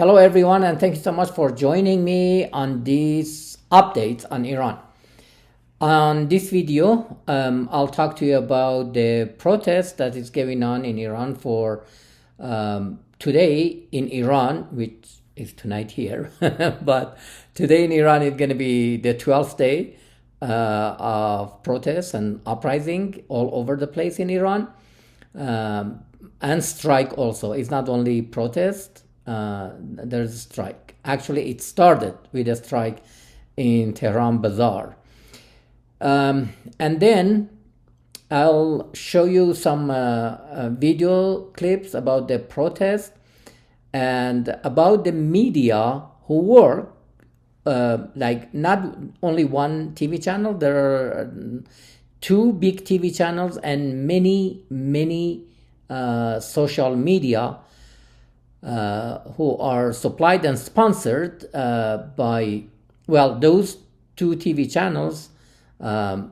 Hello, everyone, and thank you so much for joining me on these updates on Iran. On this video, I'll talk to you about the protest that is going on in Iran for today in Iran, which is tonight here, but today in Iran is going to be the 12th day of protests and uprising all over the place in Iran, and strike also. It's not only protest. There's a strike. Actually, it started with a strike in Tehran Bazaar. And then I'll show you some video clips about the protest and about the media who work, like not only one TV channel, there are two big TV channels and many social media who are supplied and sponsored by, well, those two TV channels, at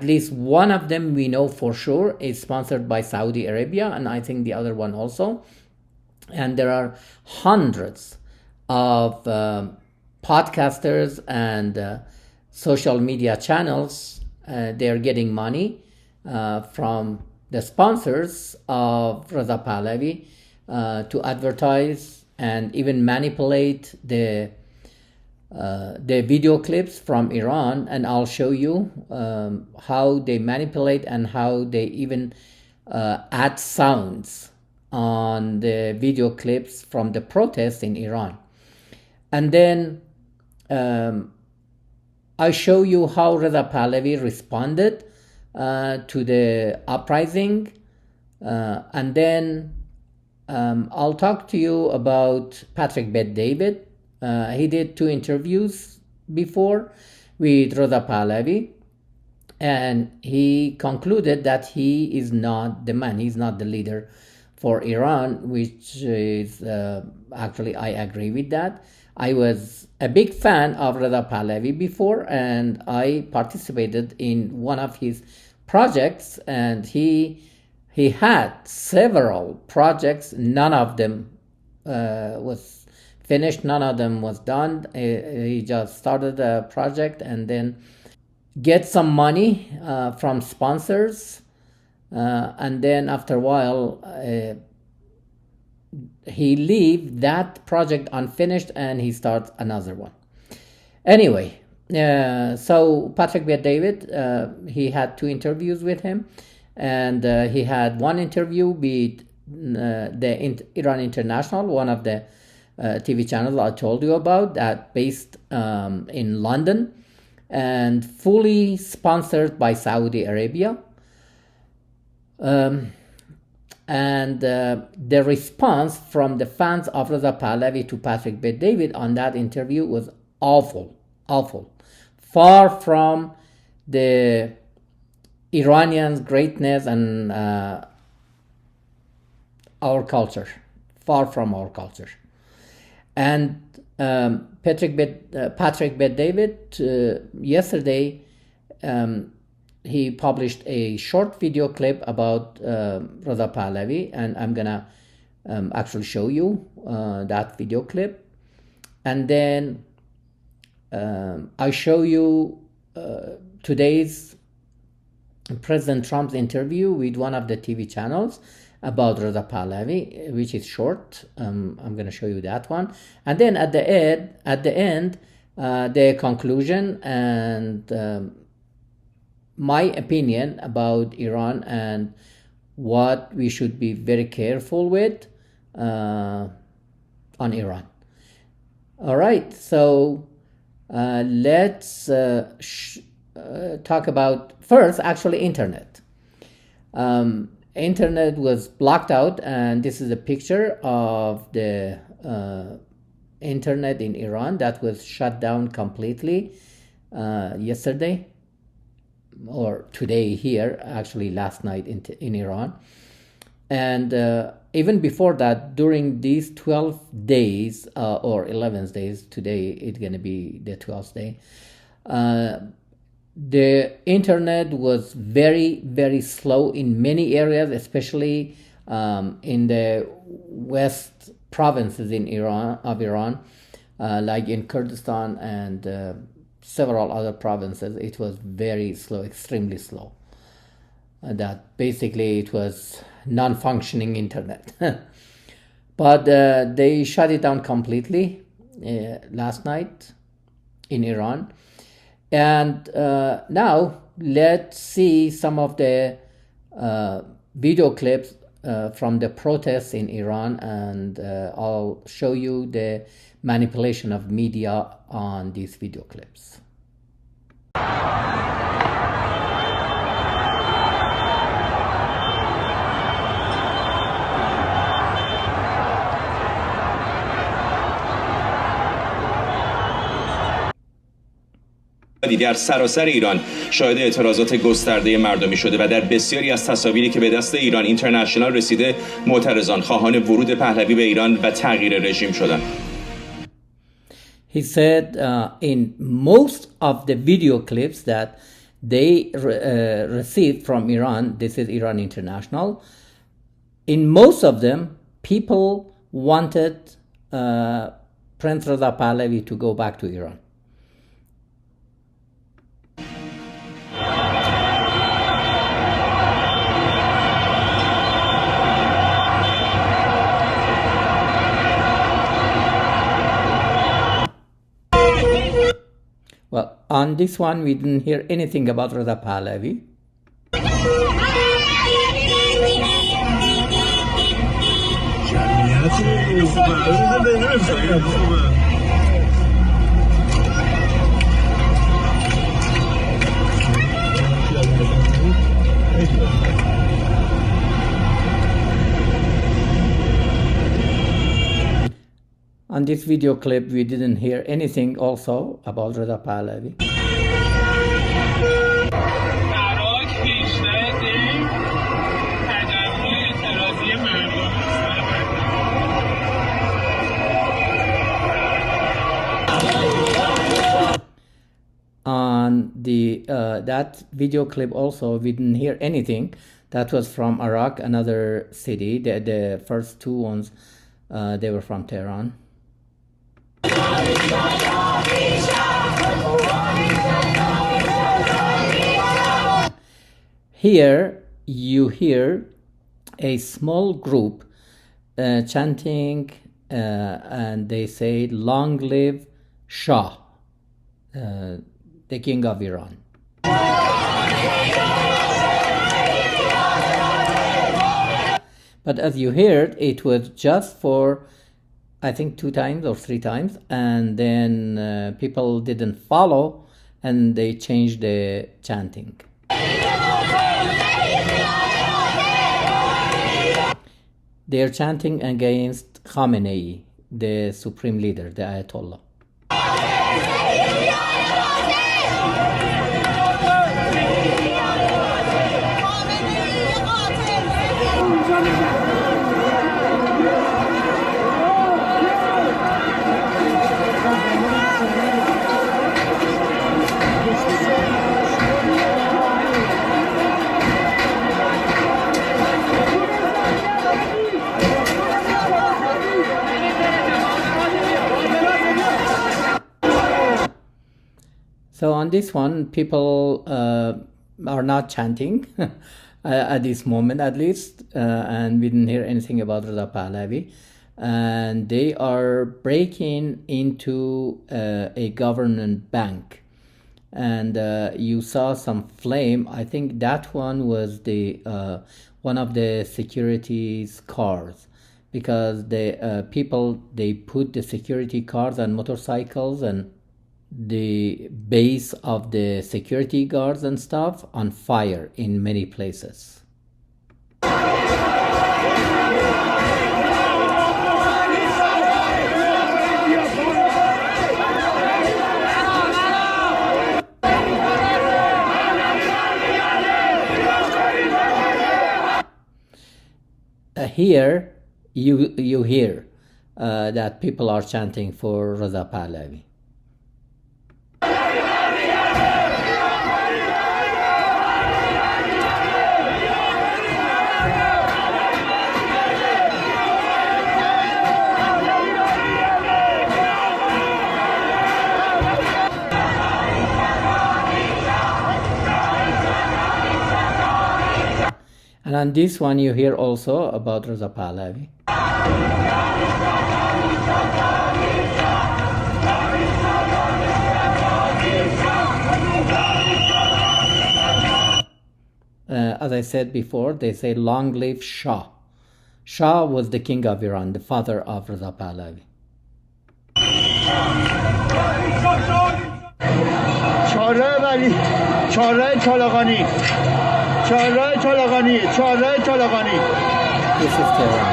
least one of them we know for sure is sponsored by Saudi Arabia, and I think the other one also. And there are hundreds of podcasters and social media channels. They're getting money from the sponsors of Reza Pahlavi to advertise and even manipulate the video clips from Iran. And I'll show you how they manipulate and how they even add sounds on the video clips from the protests in Iran. And then I show you how Reza Pahlavi responded to the uprising, and then I'll talk to you about Patrick Bet-David. He did 2 interviews before with Reza Pahlavi, and he concluded that he is not the man, he's not the leader for Iran, which is actually I agree with that. I was a big fan of Reza Pahlavi before, and I participated in one of his projects, and he had several projects. None of them was finished, none of them was done. He just started a project and then get some money from sponsors, and then after a while he leave that project unfinished and he starts another one. Anyway, so Patrick Bet-David, he had 2 interviews with him, and he had one interview with the Iran International, one of the TV channels I told you about, that based in London and fully sponsored by Saudi Arabia. And the response from the fans of Reza Pahlavi to Patrick Bet-David on that interview was awful. Far from the Iranians' greatness and our culture. Far from our culture. And Patrick Bet-David, yesterday, he published a short video clip about Reza Pahlavi, and I'm gonna actually show you that video clip. And then I show you today's President Trump's interview with one of the TV channels about Reza Pahlavi, which is short. I'm gonna show you that one. And then at the end, the conclusion and my opinion about Iran and what we should be very careful with on Iran. All right, so let's talk about first actually internet. Internet was blocked out, and this is a picture of the internet in Iran that was shut down completely yesterday. Or today here, actually last night in Iran. And even before that, during these 12 days or 11 days, today it's going to be the 12th day, the internet was very slow in many areas, especially in the west provinces in Iran, like in Kurdistan and several other provinces, it was very slow, extremely slow. That basically it was non-functioning internet. But they shut it down completely last night in Iran. And now let's see some of the video clips from the protests in Iran, and I'll show you the manipulation of media on these video clips. در سراسر ایران شاهد اعتراضات گسترده مردمی شده و در بسیاری از تصاویری که به دست ایران اینترنشنال رسیده معترضان خواهان ورود پهلوی به ایران و تغییر رژیم شدند. He said in most of the video clips that they received from Iran, this is Iran International, in most of them people wanted Prince Reza Pahlavi to go back to Iran. Well, on this one, we didn't hear anything about Reza Pahlavi. On this video clip, we didn't hear anything also about Reza Pahlavi. On the that video clip also, we didn't hear anything. That was from Iraq, another city. The first two ones, they were from Tehran. Here you hear a small group chanting and they say, "Long live Shah, the king of Iran." But as you heard, it was just for I think 2 times or 3 times, and then people didn't follow and they changed the chanting. They're chanting against Khamenei, the supreme leader, the Ayatollah. So on this one, people are not chanting at this moment, at least, and we didn't hear anything about Reza Pahlavi. And they are breaking into a government bank, and you saw some flame. I think that one was the one of the security's cars, because the people, they put the security cars and motorcycles and the base of the security guards and stuff on fire in many places. Here you hear that people are chanting for Reza Pahlavi. on this one, you hear also about Reza Pahlavi. As I said before, they say long live Shah. Shah was the king of Iran, the father of Reza Pahlavi. This is Tehran.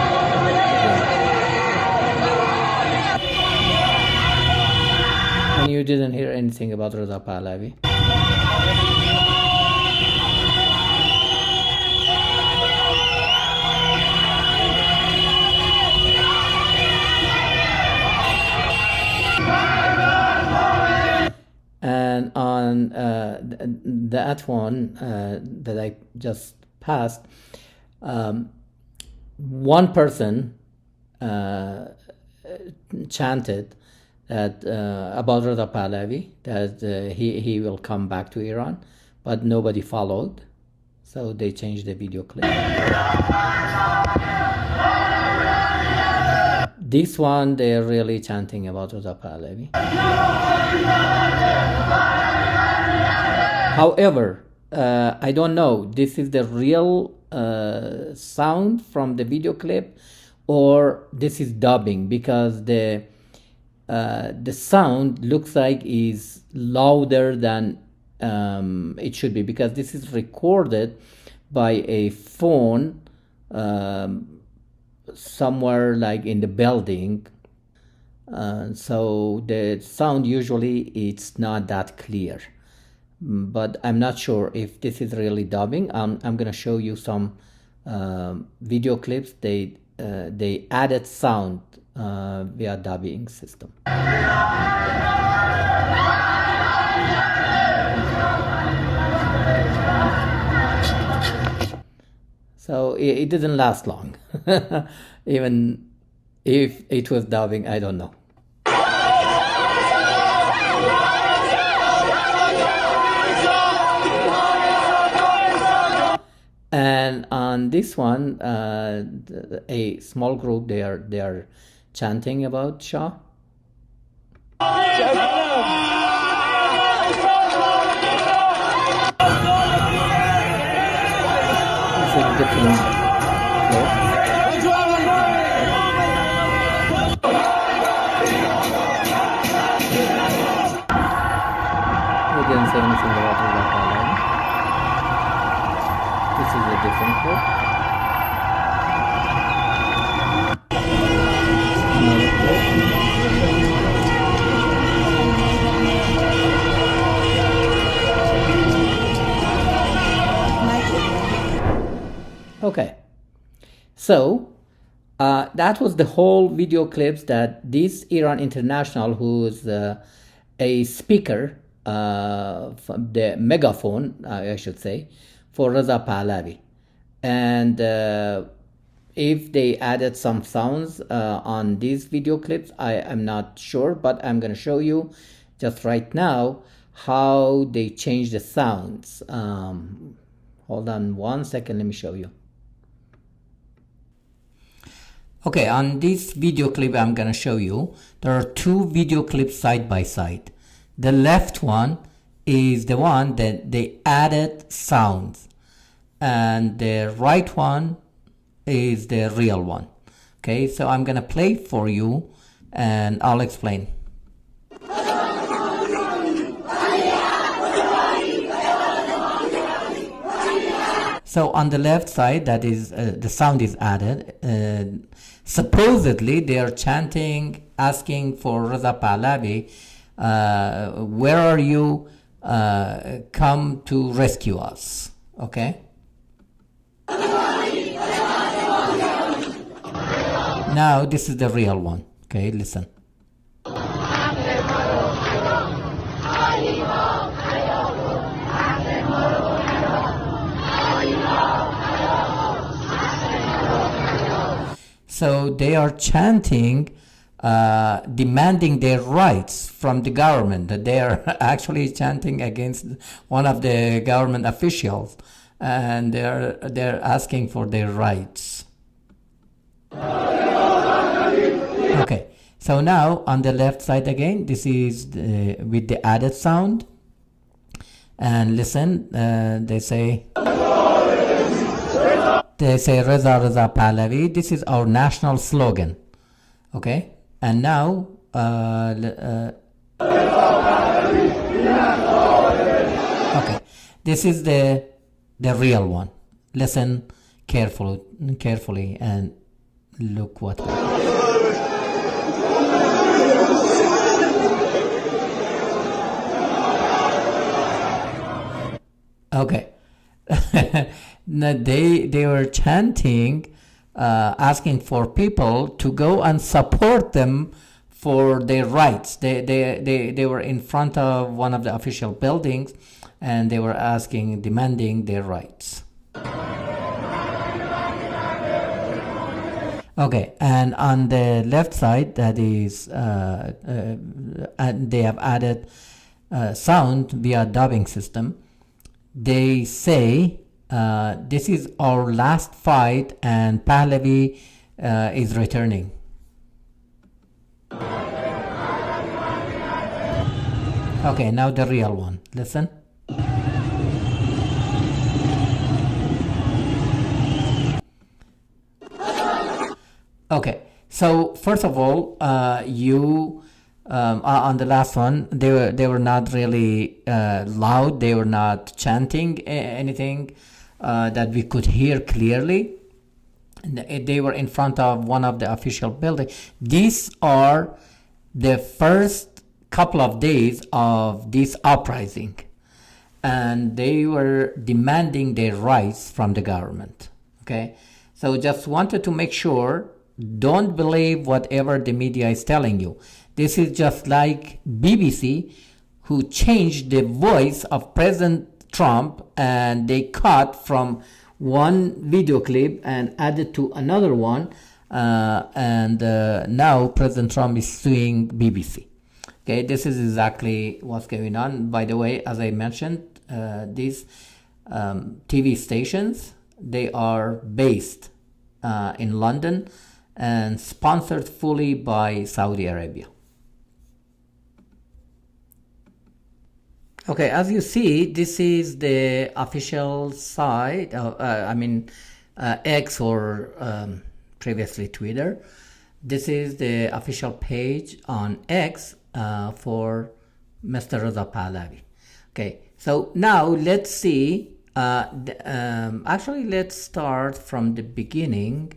And you didn't hear anything about Reza Pahlavi. And on that one that I just passed, one person chanted that about Reza Pahlavi, that he will come back to Iran, but nobody followed, so they changed the video clip. This one, they're really chanting about Reza Pahlavi. However, I don't know, this is the real sound from the video clip or this is dubbing, because the sound looks like is louder than it should be, because this is recorded by a phone somewhere like in the building, so the sound usually it's not that clear, but I'm not sure if this is really dubbing. I'm gonna show you some video clips. They added sound via dubbing system. So it didn't last long. Even if it was dubbing, I don't know. And on this one, a small group, they are chanting about Shah. This is different clip. We didn't say anything about Reza Pahlavi. This is a different clip. Another clip. Okay, so that was the whole video clips that this Iran International, who is a speaker, from the megaphone, I should say, for Reza Pahlavi. And if they added some sounds on these video clips, I'm not sure, but I'm going to show you just right now how they change the sounds. Hold on 1 second, let me show you. Okay, on this video clip I'm gonna show you, there are two video clips side by side. The left one is the one that they added sounds, and the right one is the real one. Okay, so I'm gonna play for you and I'll explain. So on the left side, that is the sound is added. Supposedly they are chanting, asking for Reza Pahlavi, where are you? Come to rescue us. Okay. Now this is the real one. Okay, listen. So they are chanting, demanding their rights from the government. That they are actually chanting against one of the government officials, and they're asking for their rights. Okay, so now on the left side again, this is with the added sound, and listen. They say Reza Reza Pahlavi. This is our national slogan. Okay, and now okay, this is the real one. Listen carefully and look what okay. Now they were chanting, asking for people to go and support them for their rights. They were in front of one of the official buildings, and they were demanding their rights. Okay, and on the left side, that is, and they have added sound via dubbing system. They say, this is our last fight, and Pahlavi is returning. Okay, now the real one. Listen. Okay, so first of all, on the last one, they were not really loud. They were not chanting anything that we could hear clearly. They were in front of one of the official buildings. These are the first couple of days of this uprising, and they were demanding their rights from the government. Okay, so just wanted to make sure. Don't believe whatever the media is telling you. This is just like BBC, who changed the voice of President Trump, and they cut from one video clip and added to another one, and now President Trump is suing BBC. Okay, this is exactly what's going on. By the way, as I mentioned, these TV stations, they are based in London and sponsored fully by Saudi Arabia. Okay, as you see, this is the official site, X, or previously Twitter. This is the official page on X for Mr. Reza Pahlavi. Okay, so now let's see, actually let's start from the beginning.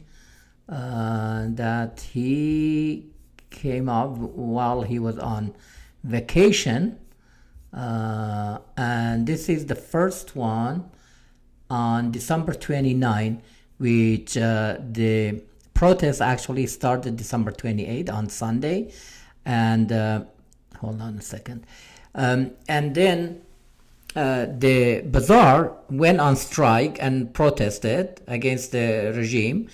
That he came up while he was on vacation, and this is the first one on December 29, which the protest actually started December 28 on Sunday, and hold on a second, and then the bazaar went on strike and protested against the regime.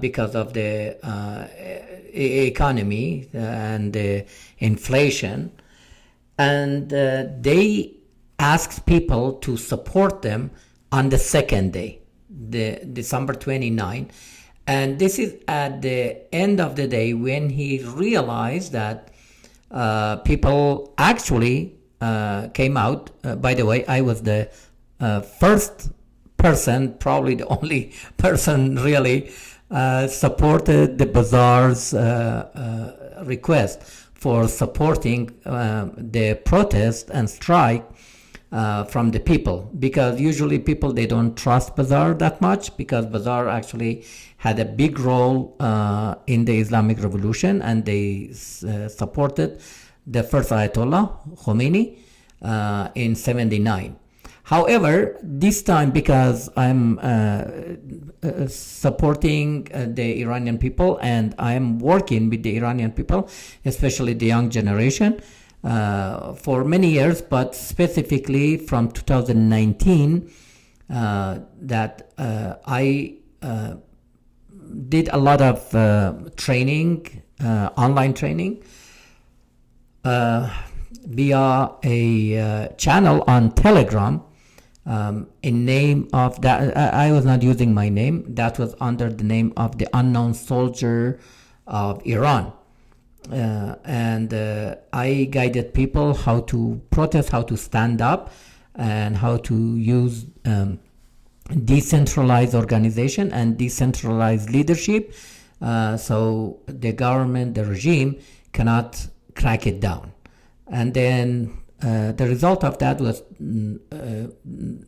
Because of the economy and the inflation, and they asked people to support them on the second day, the December 29, and this is at the end of the day when he realized that people actually came out. By the way, I was the first person, probably the only person really supported the bazaar's request for supporting the protest and strike from the people, because usually people, they don't trust bazaar that much, because bazaar actually had a big role in the Islamic revolution, and they supported the first Ayatollah Khomeini in 79. However, this time, because I'm supporting the Iranian people, and I'm working with the Iranian people, especially the young generation, for many years, but specifically from 2019, that I did a lot of training, online training, via a channel on Telegram, in name of that. I was not using my name. That was under the name of the unknown soldier of Iran. And I guided people how to protest, how to stand up, and how to use decentralized organization and decentralized leadership, so the government, the regime, cannot crack it down. And then the result of that was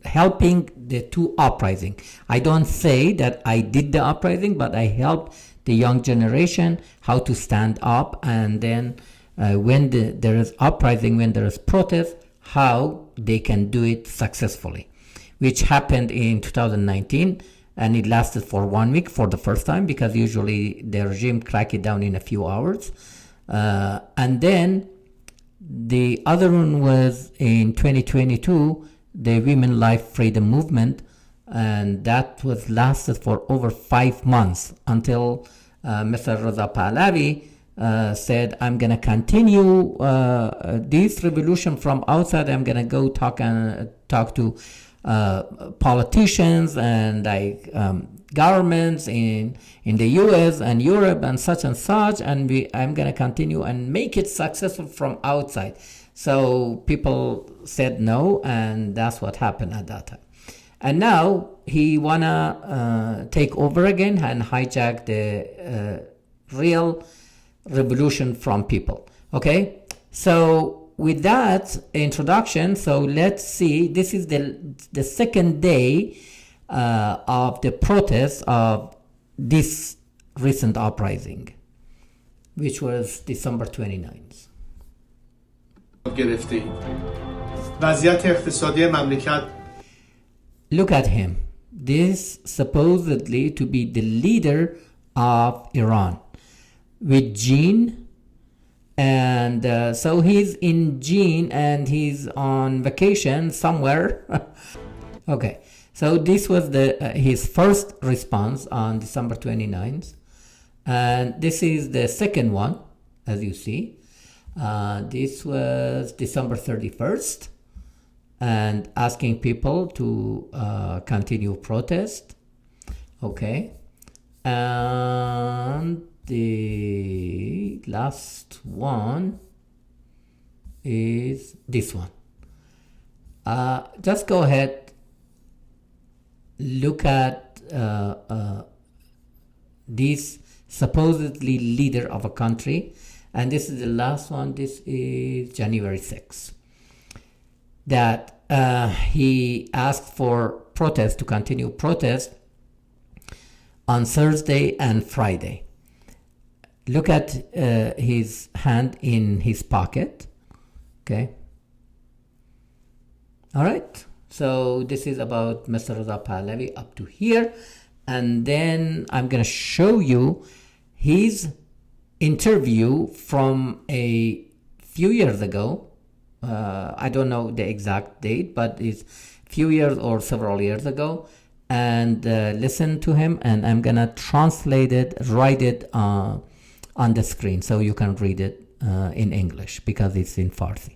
helping the two uprising. I don't say that I did the uprising, but I helped the young generation how to stand up, and then when there is uprising, when there is protest, how they can do it successfully, which happened in 2019, and it lasted for 1 week for the first time, because usually the regime crack it down in a few hours. And then the other one was in 2022, the Women Life Freedom Movement, and that was lasted for over 5 months until Mr. Reza Pahlavi said, I'm going to continue this revolution from outside. I'm going to go talk to politicians and governments in the US and Europe and such, and I'm going to continue and make it successful from outside. So people said no, and that's what happened at that time. And now he wanna take over again and hijack the real revolution from people. Okay, so with that introduction, so let's see. This is the second day of the protest of this recent uprising, which was December 29th. وضعیت اقتصادی مملکت. Look at him. This supposedly to be the leader of Iran with Jean, and so he's in Jean and he's on vacation somewhere. Okay, so this was his first response on December 29th, and this is the second one, as you see. This was December 31st, and asking people to continue protest. Okay, and the last one is this one. Just go ahead, look at this supposedly leader of a country, and this is the last one. This is January 6th. That he asked for protest, to continue protest on Thursday and Friday. Look at his hand in his pocket. Okay. All right. So this is about Mr. Reza Pahlavi up to here. And then I'm going to show you his interview from a few years ago. I don't know the exact date, but it's a few years or several years ago. And listen to him, and I'm gonna translate it, write it on the screen so you can read it in English because it's in Farsi.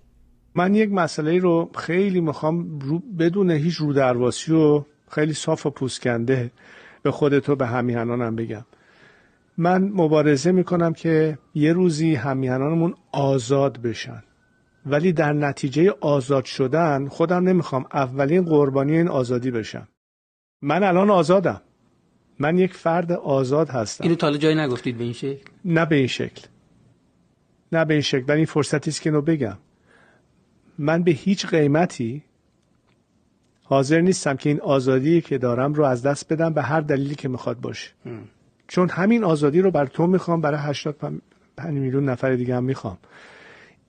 من یک مسئله رو خیلی میخوام بدون هیچ رودرواسی و خیلی صاف و پوسکنده به خودت و به همیهنانم بگم. من مبارزه میکنم که یه روزی همیهنانمون آزاد بشن، ولی در نتیجه آزاد شدن خودم نمیخوام اولین قربانی این آزادی بشم. من الان آزادم. من یک فرد آزاد هستم. اینو تا حالا جایی نگفتید به این شکل؟ نه به این شکل. نه به این شکل. ولی این فرصتی است که اینو بگم. من به هیچ قیمتی حاضر نیستم که این آزادی که دارم رو از دست بدم به هر دلیلی که میخواد باشه. چون همین آزادی رو بر تو میخوام، برای 85 میلیون نفر دیگه هم میخوام.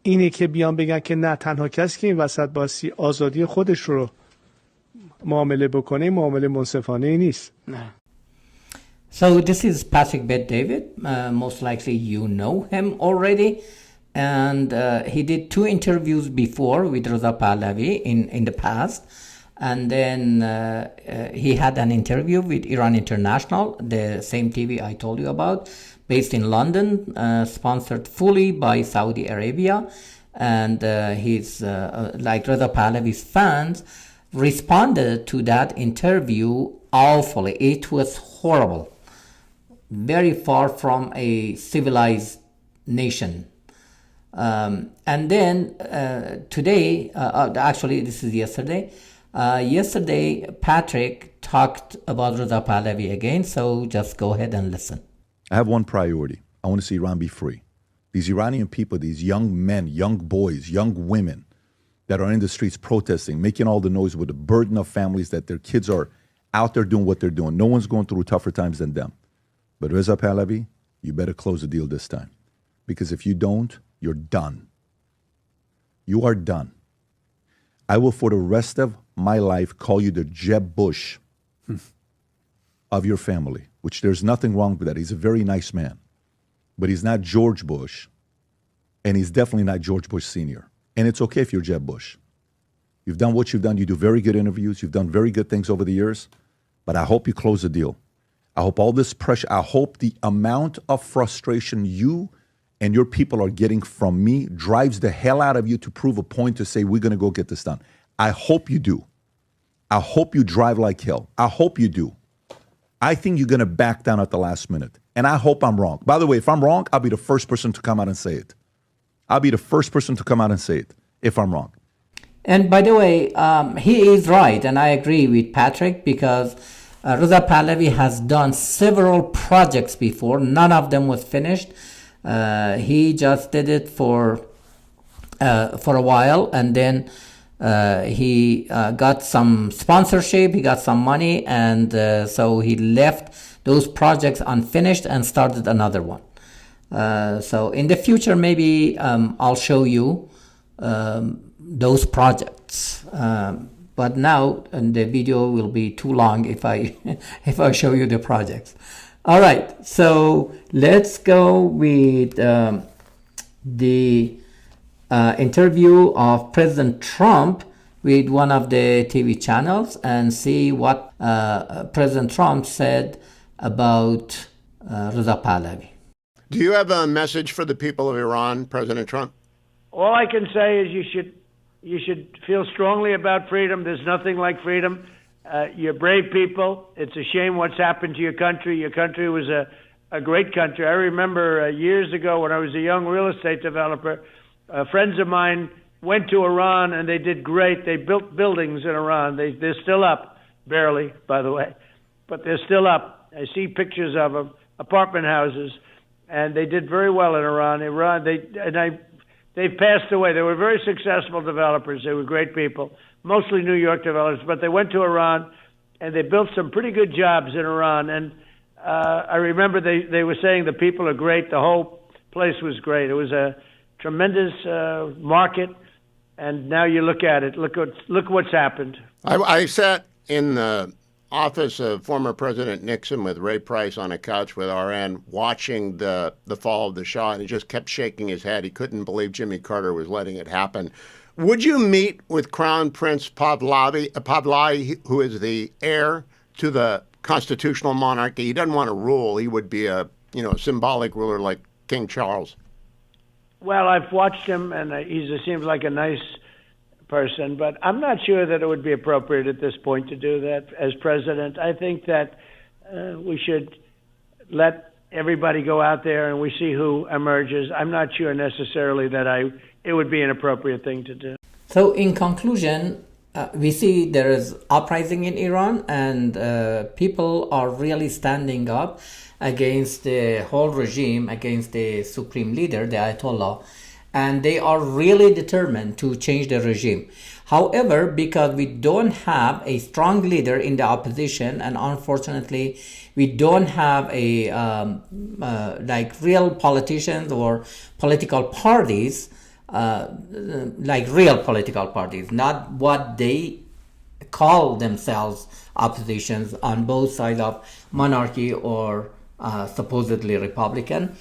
اینه که بیان بگن که نه، تنها کسی که این وسط باسی آزادی خودش رو معامله بکنه، معامله منصفانه نیست. نه. So this is Patrick Bet David. Most likely you know him already. And he did 2 interviews before with Reza Pahlavi in the past. And then he had an interview with Iran International, the same TV I told you about, based in London, sponsored fully by Saudi Arabia. And he's like Reza Pahlavi's fans, responded to that interview awfully. It was horrible, very far from a civilized nation. And then today, actually this is yesterday, yesterday Patrick talked about Reza Pahlavi again, so just go ahead and listen. I have one priority. I want to see Iran be free. These Iranian people, these young men, young boys, young women that are in the streets protesting, making all the noise with the burden of families that their kids are out there doing what they're doing. No one's going through tougher times than them. But Reza Pahlavi, you better close the deal this time. Because if you don't, you're done. You are done. I will, for the rest of my life, call you the Jeb Bush of your family, which there's nothing wrong with that. He's a very nice man. But he's not George Bush, and he's definitely not George Bush Sr. And it's okay if you're Jeb Bush. You've done what you've done. You do very good interviews. You've done very good things over the years. But I hope you close the deal. I hope all this pressure, I hope the amount of frustration you and your people are getting from me drives the hell out of you to prove a point to say, we're going to go get this done. I hope you do. I hope you drive like hell. I hope you do. I think you're going to back down at the last minute. And I hope I'm wrong. By the way, if I'm wrong, I'll be the first person to come out and say it. I'll be the first person to come out and say it if I'm wrong. And by the way, he is right, and I agree with Patrick, because Reza Pahlavi has done several projects before. None of them was finished. He just did it for a while, and then he got some sponsorship, he got some money, and so he left those projects unfinished and started another one. So in the future, maybe I'll show you those projects. But now the video will be too long if I if I show you the projects. All right, so let's go with the interview of President Trump with one of the TV channels and see what President Trump said about Reza Pahlavi. Do you have a message for the people of Iran, President Trump? All I can say is you should feel strongly about freedom. There's nothing like freedom. You're brave people. It's a shame what's happened to your country. Your country was a great country. I remember years ago when I was a young real estate developer, friends of mine went to Iran and they did great. They built buildings in Iran. They're still up, barely, by the way, but they're still up. I see pictures of them, apartment houses, and they did very well in Iran. They've passed away. They were very successful developers. They were great people, mostly New York developers, but they went to Iran and they built some pretty good jobs in Iran. And I remember they were saying the people are great. The whole place was great. It was a tremendous market. And now you look at it. Look what's happened. I sat in the office of former President Nixon with Ray Price on a couch with RN watching the fall of the Shah, and he just kept shaking his head. He couldn't believe Jimmy Carter was letting it happen. Would you meet with Crown Prince Pahlavi, who is the heir to the constitutional monarchy? He doesn't want to rule. He would be a symbolic ruler like King Charles. Well, I've watched him, and he seems like a nice person, but I'm not sure that it would be appropriate at this point to do that as president. I think that we should let everybody go out there and we see who emerges. I'm not sure necessarily that it would be an appropriate thing to do. So in conclusion, we see there is uprising in Iran, and people are really standing up against the whole regime, against the supreme leader, the Ayatollah, and they are really determined to change the regime. However, because we don't have a strong leader in the opposition, and unfortunately we don't have a like real politicians or political parties, like real political parties, not what they call themselves oppositions on both sides of monarchy or supposedly Republican.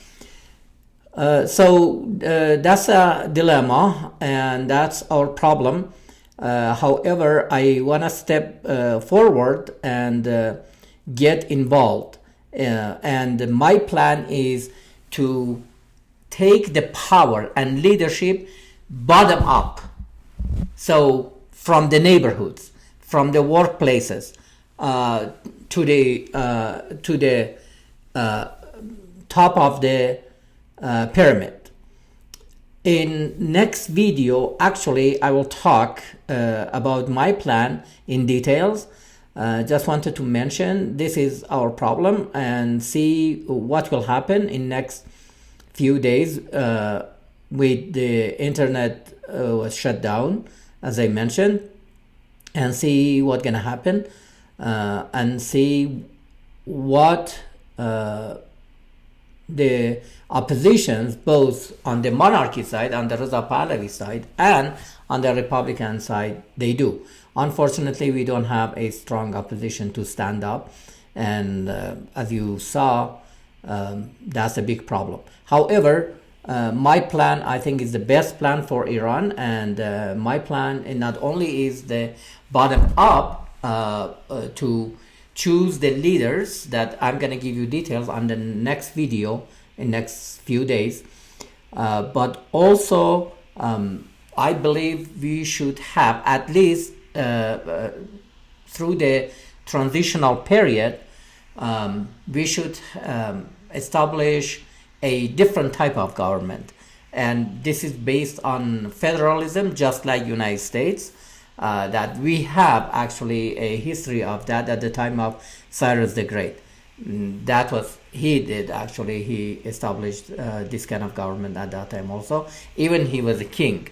So that's a dilemma, and that's our problem. However, I want to step forward and get involved. And my plan is to take the power and leadership bottom up. So from the neighborhoods, from the workplaces to the top of the pyramid. In next video, actually, I will talk about my plan in details. Just wanted to mention this is our problem and see what will happen in next few days with the internet was shut down, as I mentioned, and see what's gonna happen and see what the oppositions, both on the monarchy side, on the Reza Pahlavi side, and on the Republican side, they do. Unfortunately, we don't have a strong opposition to stand up, and as you saw, that's a big problem. However, my plan, I think, is the best plan for Iran, and my plan not only is the bottom up to choose the leaders that I'm going to give you details on the next video in next few days, but also I believe we should have at least through the transitional period, we should establish a different type of government, and this is based on federalism, just like United States. That we have actually a history of that at the time of Cyrus the Great. That was he did actually. He established this kind of government at that time also. Even he was a king,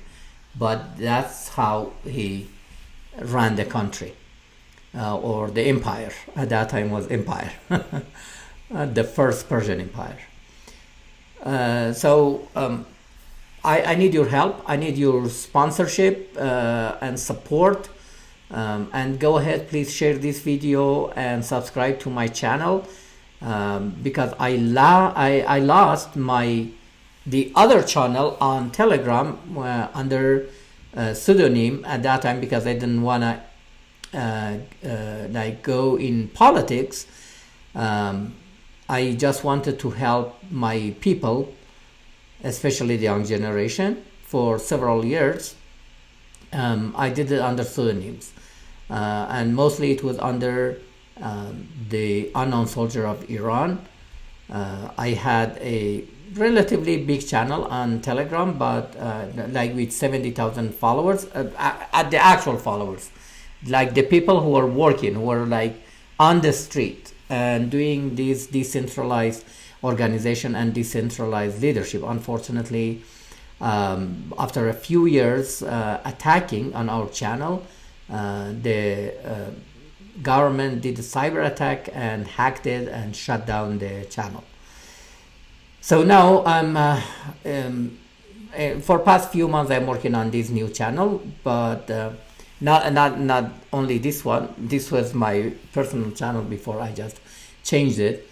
but that's how he ran the country or the empire. At that time was empire, the first Persian Empire. I need your help. I need your sponsorship and support. And go ahead, please share this video and subscribe to my channel because I lost the other channel on Telegram under pseudonym at that time because I didn't wanna like go in politics. I just wanted to help my people, especially the young generation, for several years. I did it under pseudonyms, and mostly it was under the Unknown Soldier of Iran. I had a relatively big channel on Telegram, but like with 70,000 followers, at the actual followers, like the people who are working, who are like on the street and doing this decentralized organization and decentralized leadership. Unfortunately, after a few years attacking on our channel, the government did a cyber attack and hacked it and shut down the channel. So now I'm for past few months I'm working on this new channel, but not only this one. This was my personal channel before I just changed it.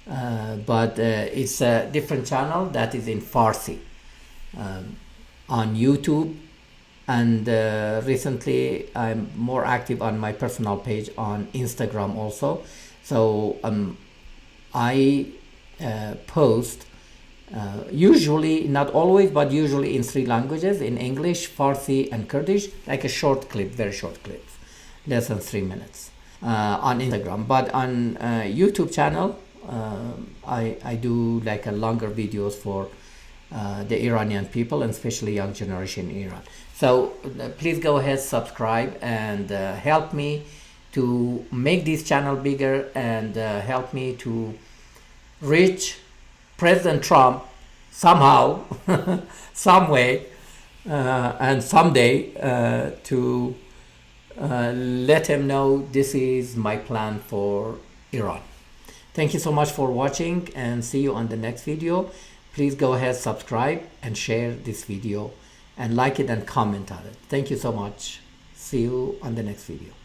But it's a different channel that is in Farsi on YouTube, and recently I'm more active on my personal page on Instagram also. So I post usually, not always, but usually in 3 languages, in English, Farsi, and Kurdish, like a short clip, very short clips, less than 3 minutes on Instagram. But on YouTube channel, I do like a longer videos for the Iranian people and especially young generation in Iran. So please go ahead, subscribe, and help me to make this channel bigger and help me to reach President Trump somehow, some way, and someday to let him know this is my plan for Iran. Thank you so much for watching, and see you on the next video. Please go ahead, subscribe and share this video and like it and comment on it. Thank you so much. See you on the next video.